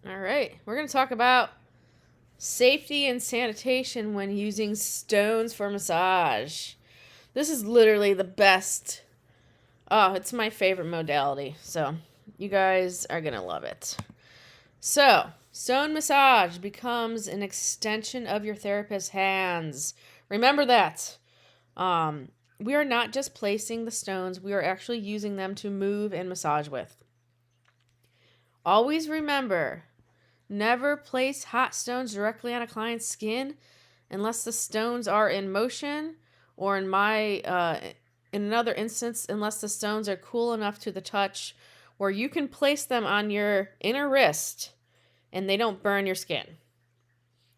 All right, we're going to talk about safety and sanitation when using stones for massage. This is literally the best. Oh, it's my favorite modality. So, you guys are going to love it. So, stone massage becomes an extension of your therapist's hands. Remember that. We are not just placing the stones, we are actually using them to move and massage with. Always remember, never place hot stones directly on a client's skin unless the stones are in motion, or in another instance, unless the stones are cool enough to the touch where you can place them on your inner wrist and they don't burn your skin.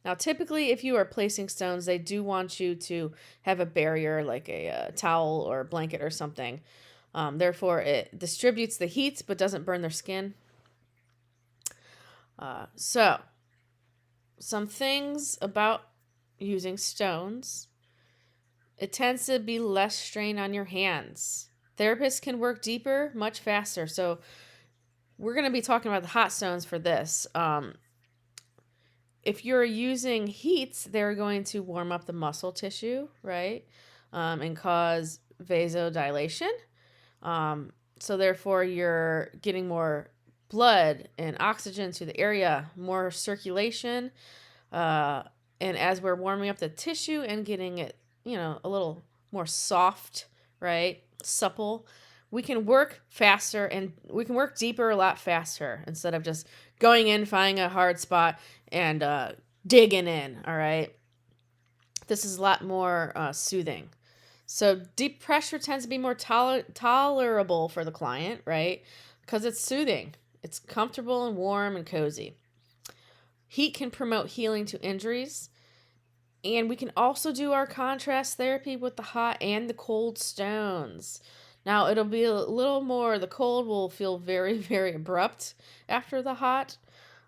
Now, typically, if you are placing stones, they do want you to have a barrier like a towel or a blanket or something. Therefore, it distributes the heat but doesn't burn their skin. So, some things about using stones. It tends to be less strain on your hands. Therapists can work deeper, much faster. So, we're going to be talking about the hot stones for this. If you're using heat, they're going to warm up the muscle tissue, right? And cause vasodilation. So therefore, you're getting more blood and oxygen to the area, more circulation. And as we're warming up the tissue and getting it, a little more soft, right? Supple, we can work faster and we can work deeper a lot faster instead of just going in, finding a hard spot, and digging in, all right? This is a lot more soothing. So deep pressure tends to be more tolerable for the client, right? Because it's soothing. It's comfortable and warm and cozy. Heat can promote healing to injuries. And we can also do our contrast therapy with the hot and the cold stones. Now, it'll be a little more, the cold will feel very, very abrupt after the hot.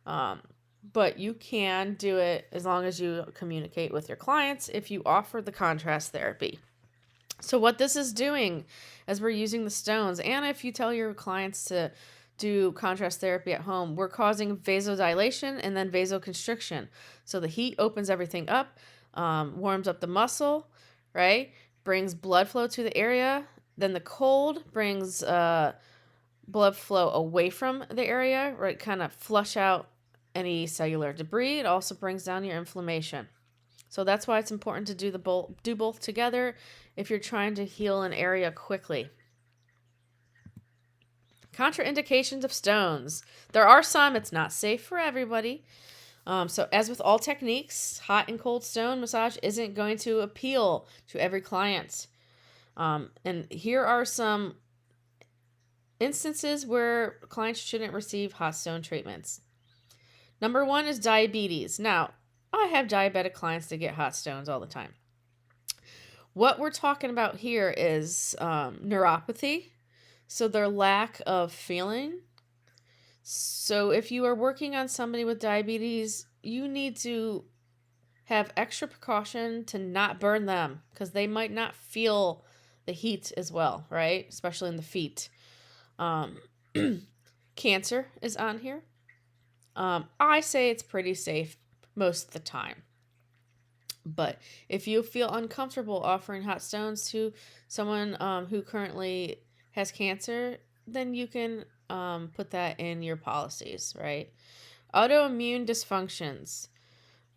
But you can do it as long as you communicate with your clients if you offer the contrast therapy. So, what this is doing as we're using the stones, and if you tell your clients to do contrast therapy at home, we're causing vasodilation and then vasoconstriction. So, the heat opens everything up, warms up the muscle, right? Brings blood flow to the area. Then the cold brings blood flow away from the area, right? Kind of flush out any cellular debris. It also brings down your inflammation. So that's why it's important to do both together if you're trying to heal an area quickly. Contraindications of stones. There are some. It's not safe for everybody. So as with all techniques, hot and cold stone massage isn't going to appeal to every client. And here are some instances where clients shouldn't receive hot stone treatments. Number 1 is diabetes. Now, I have diabetic clients that get hot stones all the time. What we're talking about here is neuropathy, so their lack of feeling. So if you are working on somebody with diabetes, you need to have extra precaution to not burn them because they might not feel the heat as well, right? Especially in the feet. Cancer is on here. I say it's pretty safe most of the time. But if you feel uncomfortable offering hot stones to someone who currently has cancer, then you can put that in your policies, right? Autoimmune dysfunctions.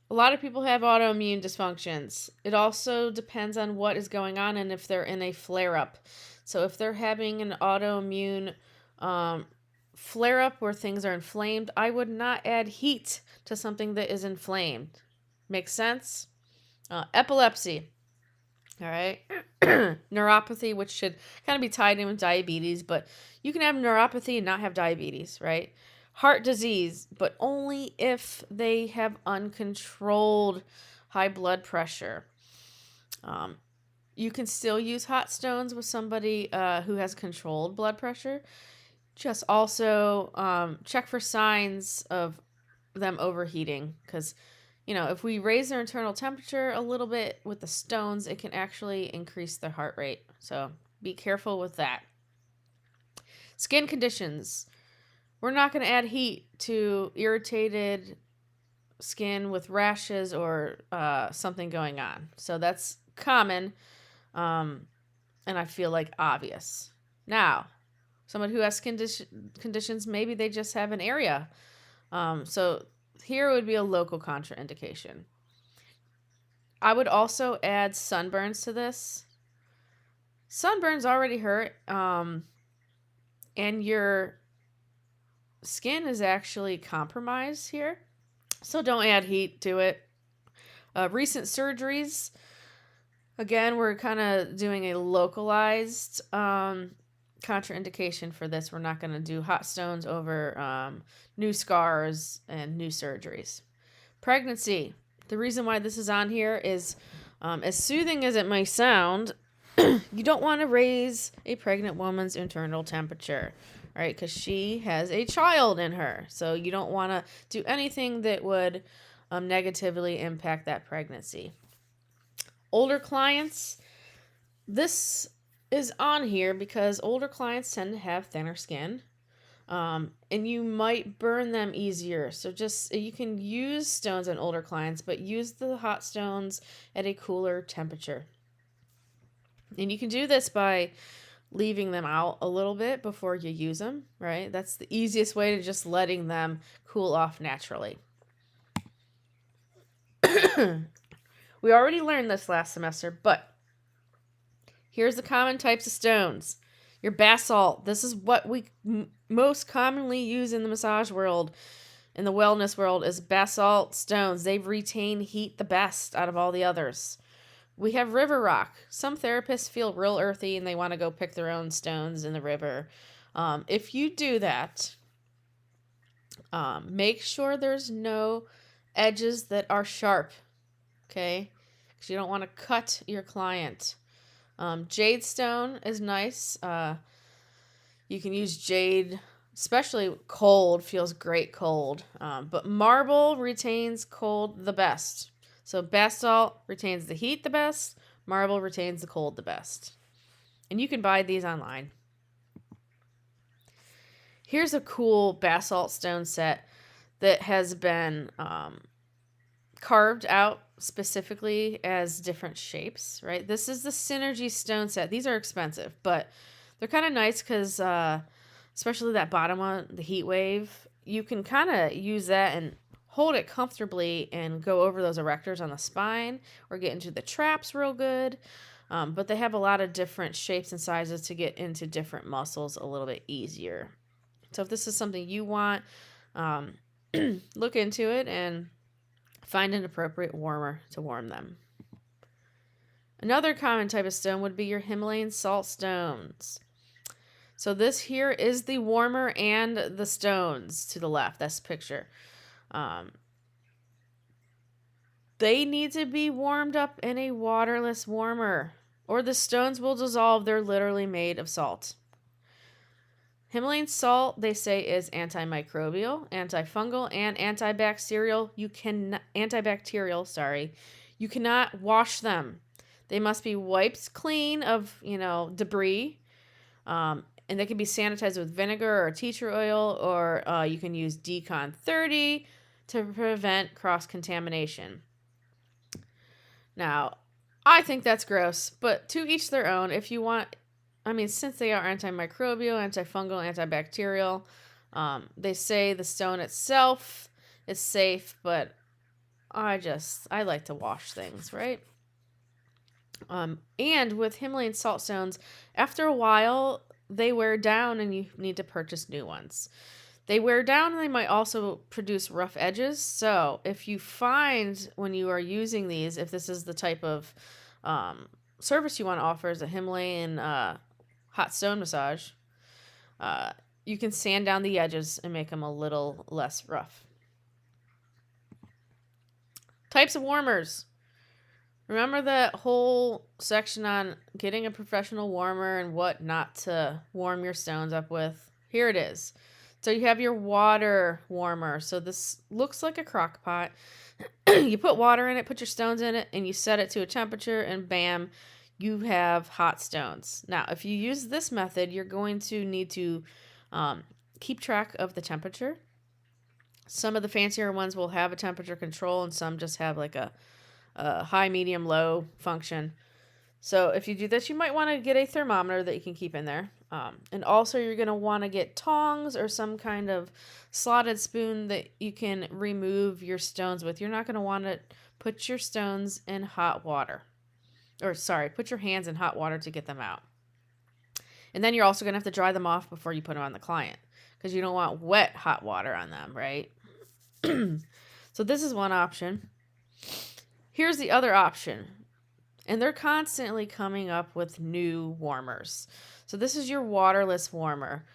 A lot of people have autoimmune dysfunctions. It also depends on what is going on and if they're in a flare up. So if they're having an autoimmune flare up where things are inflamed, I would not add heat to something that is inflamed. Makes sense? Epilepsy. All right. Neuropathy, which should kind of be tied in with diabetes, but you can have neuropathy and not have diabetes, right? Heart disease, but only if they have uncontrolled high blood pressure. You can still use hot stones with somebody who has controlled blood pressure. Just also check for signs of them overheating because if we raise their internal temperature a little bit with the stones, it can actually increase their heart rate. So be careful with that. Skin conditions. we're not going to add heat to irritated skin with rashes or something going on. So that's common, and I feel like obvious. Now, someone who has skin conditions, maybe they just have an area. So here would be a local contraindication. I would also add sunburns to this. Sunburns already hurt, and your skin is actually compromised here. So don't add heat to it. Recent surgeries, again, we're kind of doing a localized contraindication for this. We're not going to do hot stones over new scars and new surgeries. Pregnancy. The reason why this is on here is, as soothing as it may sound, you don't want to raise a pregnant woman's internal temperature, right? Because she has a child in her. So you don't want to do anything that would negatively impact that pregnancy. Older clients, this is on here because older clients tend to have thinner skin. And you might burn them easier. So just, you can use stones on older clients, but use the hot stones at a cooler temperature. And you can do this by leaving them out a little bit before you use them, right? That's the easiest way to just letting them cool off naturally. We already learned this last semester, but here's the common types of stones. Your basalt. This is what we most commonly use in the massage world, in the wellness world, is basalt stones. They retain heat the best out of all the others. We have river rock. Some therapists feel real earthy and they want to go pick their own stones in the river. If you do that, make sure there's no edges that are sharp, okay? Because you don't want to cut your client. Jade stone is nice. You can use jade, especially cold, feels great cold. But marble retains cold the best. So basalt retains the heat the best. Marble retains the cold the best. And you can buy these online. Here's a cool basalt stone set that has been carved out specifically as different shapes, right? This is the Synergy stone set. These are expensive, but they're kind of nice because especially that bottom one, the heat wave, you can kind of use that and hold it comfortably and go over those erectors on the spine or get into the traps real good. But they have a lot of different shapes and sizes to get into different muscles a little bit easier. So if this is something you want, look into it and find an appropriate warmer to warm them. Another common type of stone would be your Himalayan salt stones. So this here is the warmer and the stones to the left. That's the picture. They need to be warmed up in a waterless warmer, or the stones will dissolve. They're literally made of salt. Himalayan salt, they say, is antimicrobial, antifungal, and antibacterial. You cannot wash them. They must be wiped clean of, debris. And they can be sanitized with vinegar or tea tree oil, or you can use Decon 30 to prevent cross-contamination. Now, I think that's gross, but to each their own. If you want, since they are antimicrobial, antifungal, antibacterial, they say the stone itself is safe, but I like to wash things, right? And with Himalayan salt stones, after a while, they wear down and you need to purchase new ones. They wear down and they might also produce rough edges. So if you find when you are using these, if this is the type of service you want to offer as a Himalayan hot stone massage, you can sand down the edges and make them a little less rough. Types of warmers. Remember that whole section on getting a professional warmer and what not to warm your stones up with? Here it is. So you have your water warmer. So this looks like a crock pot. You put water in it, put your stones in it, and you set it to a temperature, and bam, you have hot stones. Now, if you use this method, you're going to need to keep track of the temperature. Some of the fancier ones will have a temperature control, and some just have like a high, medium, low function. So if you do this, you might want to get a thermometer that you can keep in there. And also you're going to want to get tongs or some kind of slotted spoon that you can remove your stones with. You're not going to want to put your stones in hot water. Put your hands in hot water to get them out. And then you're also going to have to dry them off before you put them on the client, because you don't want wet hot water on them, right? So this is one option. Here's the other option. And they're constantly coming up with new warmers. So this is your waterless warmer.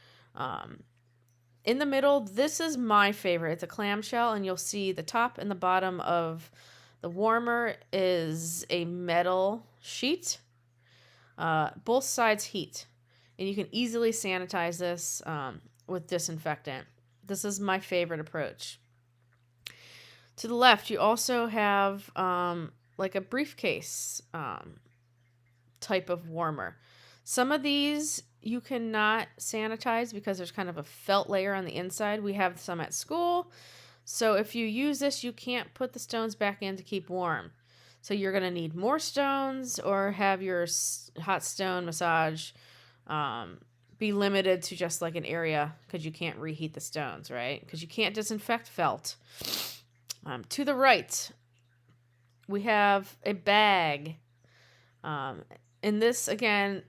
In the middle, this is my favorite. It's a clamshell, and you'll see the top and the bottom of the warmer is a metal sheet. Both sides heat. And you can easily sanitize this with disinfectant. This is my favorite approach. To the left, you also have like a briefcase type of warmer. Some of these you cannot sanitize because there's kind of a felt layer on the inside. We have some at school. So if you use this, you can't put the stones back in to keep warm. So you're going to need more stones, or have your hot stone massage be limited to just like an area, because you can't reheat the stones, right? Because you can't disinfect felt. To the right, we have a bag. And this, again,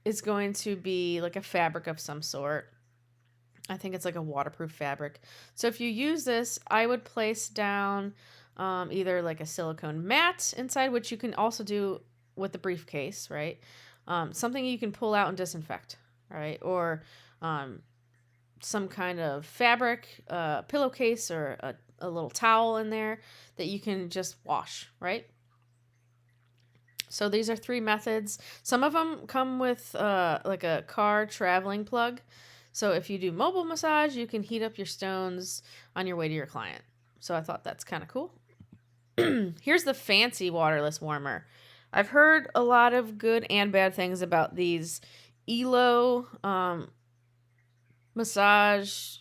is going to be like a fabric of some sort. I think it's like a waterproof fabric. So if you use this, I would place down either like a silicone mat inside, which you can also do with the briefcase, right? Something you can pull out and disinfect, right? Or some kind of fabric, pillowcase, or a little towel in there that you can just wash, right? So these are 3 methods. Some of them come with like a car traveling plug. So if you do mobile massage, you can heat up your stones on your way to your client. So I thought that's kind of cool. Here's the fancy waterless warmer. I've heard a lot of good and bad things about these ELO massage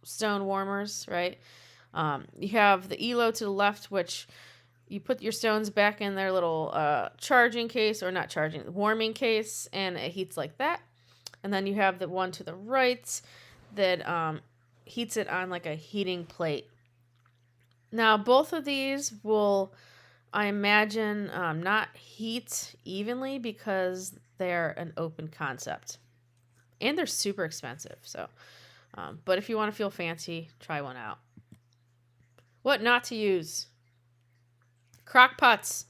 stone warmers, right? You have the ELO to the left, which you put your stones back in their little charging case, or not charging, warming case, and it heats like that. And then you have the one to the right that heats it on like a heating plate. Now, both of these will, I imagine, not heat evenly because they're an open concept. And they're super expensive. So, but if you want to feel fancy, try one out. What not to use? Crock pots,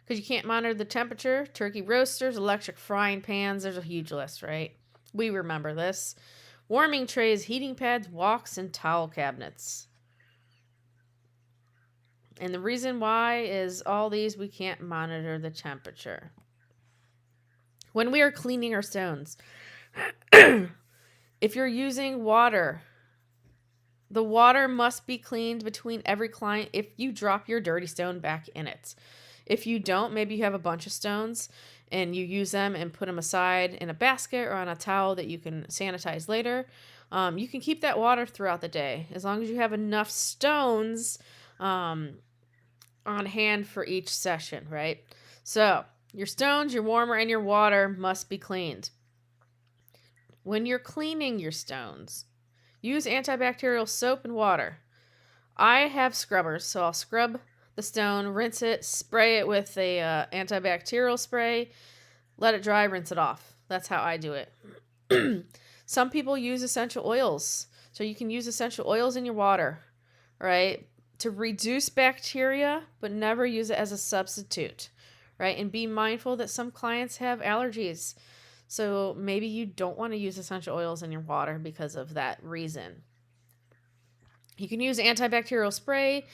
because you can't monitor the temperature. Turkey roasters, electric frying pans. There's a huge list, right? We remember this. Warming trays, heating pads, woks, and towel cabinets. And the reason why is all these we can't monitor the temperature. When we are cleaning our stones, if you're using water, the water must be cleaned between every client if you drop your dirty stone back in it. If you don't, maybe you have a bunch of stones and you use them and put them aside in a basket or on a towel that you can sanitize later. You can keep that water throughout the day as long as you have enough stones on hand for each session, right? So your stones, your warmer, and your water must be cleaned. When you're cleaning your stones, use antibacterial soap and water. I have scrubbers, so I'll scrub the stone, rinse it, spray it with a antibacterial spray, let it dry, rinse it off. That's how I do it. Some people use essential oils. So you can use essential oils in your water, right? To reduce bacteria, but never use it as a substitute, right? And be mindful that some clients have allergies. So maybe you don't want to use essential oils in your water because of that reason. You can use antibacterial spray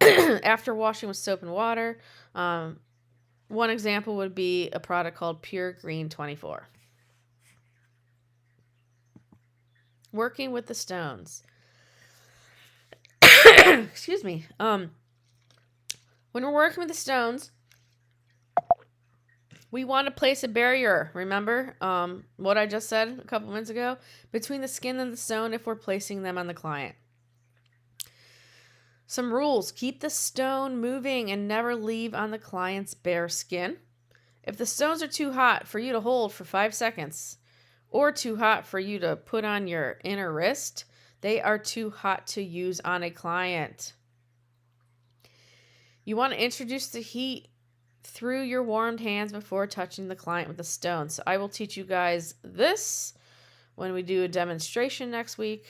after washing with soap and water. One example would be a product called Pure Green 24. Working with the stones. Excuse me. When we're working with the stones, We want to place a barrier, remember what I just said a couple minutes ago? Between the skin and the stone if we're placing them on the client. Some rules. Keep the stone moving and never leave on the client's bare skin. If the stones are too hot for you to hold for 5 seconds or too hot for you to put on your inner wrist, they are too hot to use on a client. You want to introduce the heat through your warmed hands before touching the client with the stone. So I will teach you guys this when we do a demonstration next week.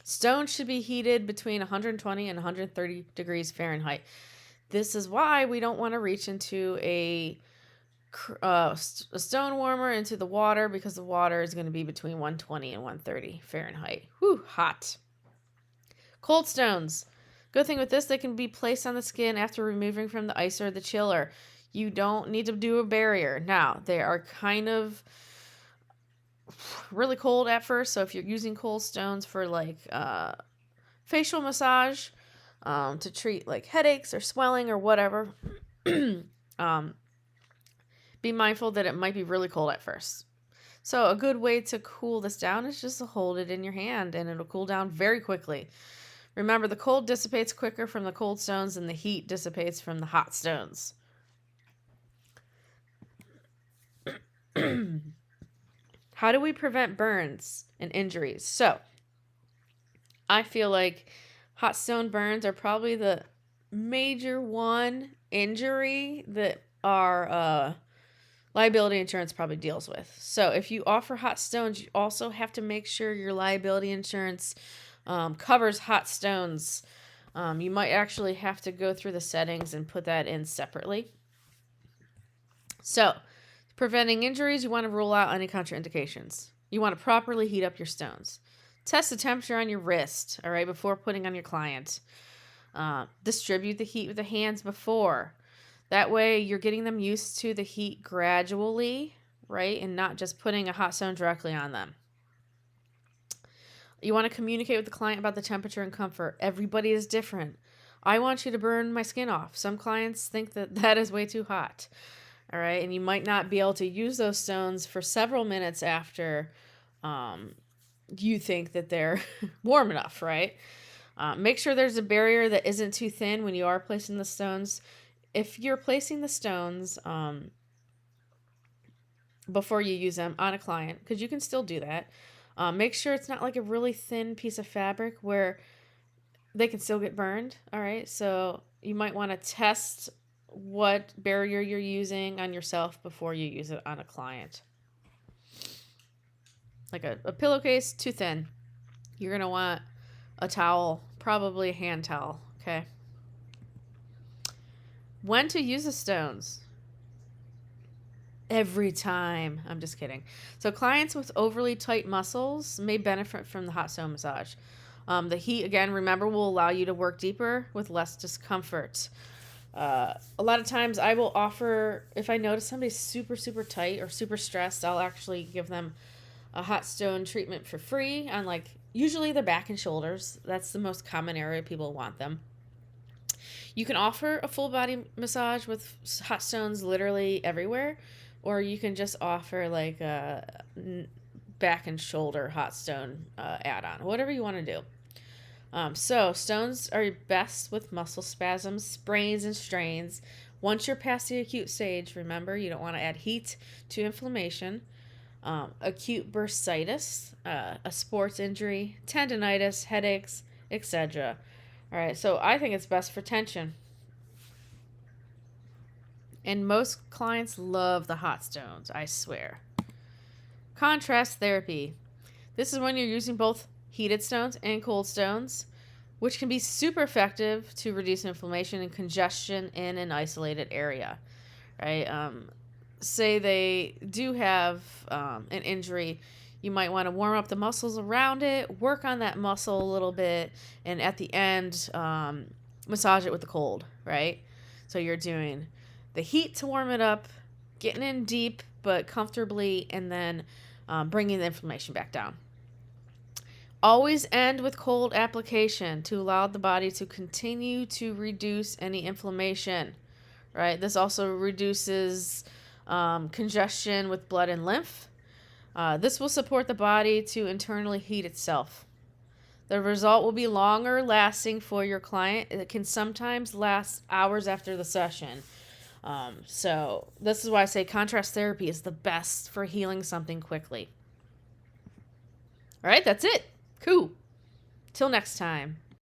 Stones should be heated between 120 and 130 degrees Fahrenheit. This is why we don't want to reach into a stone warmer into the water, because the water is going to be between 120 and 130 Fahrenheit. Whew, hot. Cold stones. Good thing with this, they can be placed on the skin after removing from the ice or the chiller. You don't need to do a barrier. Now, they are kind of really cold at first, so if you're using cold stones for like facial massage, to treat like headaches or swelling or whatever, be mindful that it might be really cold at first. So a good way to cool this down is just to hold it in your hand, and it'll cool down very quickly. Remember, the cold dissipates quicker from the cold stones than the heat dissipates from the hot stones. How do we prevent burns and injuries? So, I feel like hot stone burns are probably the major one injury that our liability insurance probably deals with. So, if you offer hot stones, you also have to make sure your liability insurance covers hot stones. You might actually have to go through the settings and put that in separately. So, preventing injuries, you want to rule out any contraindications. You want to properly heat up your stones. Test the temperature on your wrist, all right, before putting on your client. Distribute the heat with the hands before. That way, you're getting them used to the heat gradually, right, and not just putting a hot stone directly on them. You want to communicate with the client about the temperature and comfort. Everybody is different. I want you to burn my skin off. Some clients think that that is way too hot. All right. And you might not be able to use those stones for several minutes after you think that they're warm enough, right? Make sure there's a barrier that isn't too thin when you are placing the stones. If you're placing the stones before you use them on a client, because you can still do that, make sure it's not like a really thin piece of fabric where they can still get burned. All right. So you might want to test what barrier you're using on yourself before you use it on a client. Like a pillowcase, too thin. You're going to want a towel, probably a hand towel. Okay. When to use the stones? Every time. I'm just kidding. So clients with overly tight muscles may benefit from the hot stone massage. The heat, again, remember, will allow you to work deeper with less discomfort. A lot of times I will offer, if I notice somebody's super, super tight or super stressed, I'll actually give them a hot stone treatment for free on usually their back and shoulders. That's the most common area people want them. You can offer a full body massage with hot stones literally everywhere, or you can just offer a back and shoulder hot stone add-on, whatever you want to do. So stones are best with muscle spasms, sprains, and strains. Once you're past the acute stage, remember, you don't want to add heat to inflammation, acute bursitis, a sports injury, tendonitis, headaches, etc. All right, so I think it's best for tension. And most clients love the hot stones, I swear. Contrast therapy. This is when you're using both heated stones and cold stones, which can be super effective to reduce inflammation and congestion in an isolated area, right? Say they do have an injury, you might want to warm up the muscles around it, work on that muscle a little bit, and at the end, massage it with the cold, right? So you're doing the heat to warm it up, getting in deep but comfortably, and then bringing the inflammation back down. Always end with cold application to allow the body to continue to reduce any inflammation. right? This also reduces congestion with blood and lymph. This will support the body to internally heat itself. The result will be longer lasting for your client. It can sometimes last hours after the session. So this is why I say contrast therapy is the best for healing something quickly. All right, that's it. Cool. Till next time.